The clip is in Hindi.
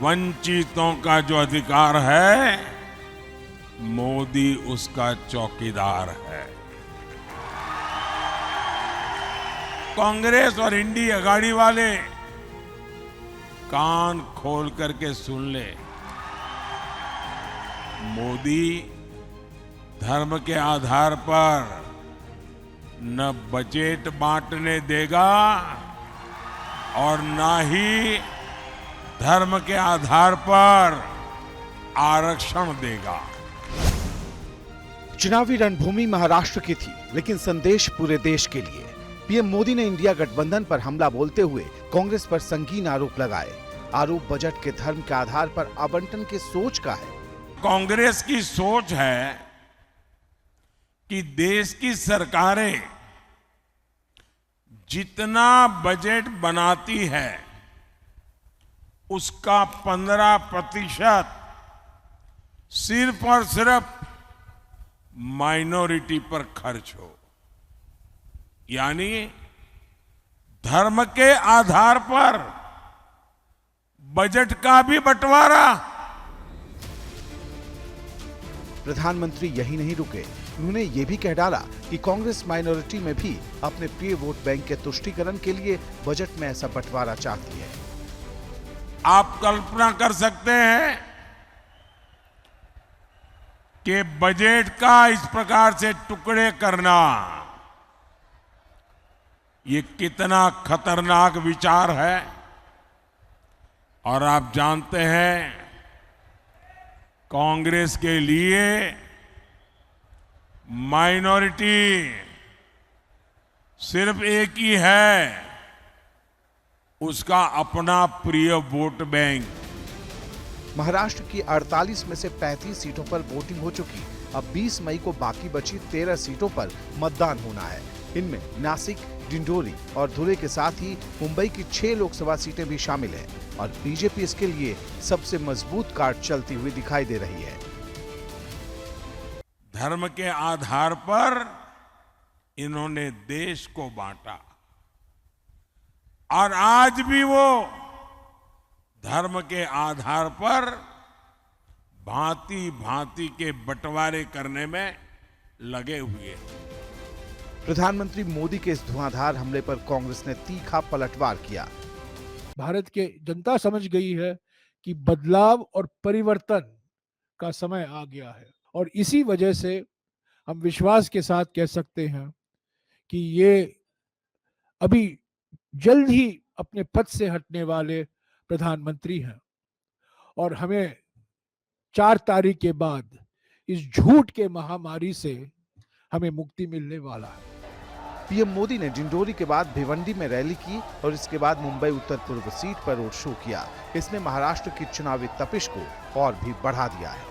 वंचितों का जो अधिकार है, मोदी उसका चौकीदार है। कांग्रेस और इंडी अगाड़ी वाले कान खोल करके सुन ले। मोदी धर्म के आधार पर न बजट बांटने देगा और न ही धर्म के आधार पर आरक्षण देगा। चुनावी रणभूमि महाराष्ट्र की थी, लेकिन संदेश पूरे देश के लिए। पीएम मोदी ने इंडिया गठबंधन पर हमला बोलते हुए कांग्रेस पर संगीन आरोप लगाए। आरोप बजट के धर्म के आधार पर आवंटन की सोच का है। कांग्रेस की सोच है कि देश की सरकारें जितना बजट बनाती है उसका 15% सिर्फ और सिर्फ माइनॉरिटी पर खर्च हो, यानी धर्म के आधार पर बजट का भी बंटवारा। प्रधानमंत्री यही नहीं रुके, उन्होंने ये भी कह डाला कि कांग्रेस माइनॉरिटी में भी अपने प्रिय वोट बैंक के तुष्टीकरण के लिए बजट में ऐसा बंटवारा चाहती है। आप कल्पना कर सकते हैं कि बजट का इस प्रकार से टुकड़े करना ये कितना खतरनाक विचार है। और आप जानते हैं, कांग्रेस के लिए माइनॉरिटी सिर्फ एक ही है, उसका अपना प्रिय वोट बैंक। महाराष्ट्र की 48 में से 35 सीटों पर वोटिंग हो चुकी। अब 20 मई को बाकी बची 13 सीटों पर मतदान होना है। इनमें नासिक, डिंडोरी और धुले के साथ ही मुंबई की 6 लोकसभा सीटें भी शामिल हैं और बीजेपी इसके लिए सबसे मजबूत कार्ड चलती हुई दिखाई दे रही है। धर्म के आधार पर इन्होंने देश को बांटा और आज भी वो धर्म के आधार पर भांति भांति के बंटवारे करने में लगे हुए हैं। प्रधानमंत्री मोदी के इस धुआंधार हमले पर कांग्रेस ने तीखा पलटवार किया। भारत के जनता समझ गई है कि बदलाव और परिवर्तन का समय आ गया है और इसी वजह से हम विश्वास के साथ कह सकते हैं कि ये अभी जल्द ही अपने पद से हटने वाले प्रधानमंत्री हैं और हमें 4 तारीख के बाद इस झूठ के महामारी से हमें मुक्ति मिलने वाला है। पीएम मोदी ने डिंडोरी के बाद भिवंडी में रैली की और इसके बाद मुंबई उत्तर पूर्व सीट पर रोड शो किया। इसने महाराष्ट्र की चुनावी तपिश को और भी बढ़ा दिया है।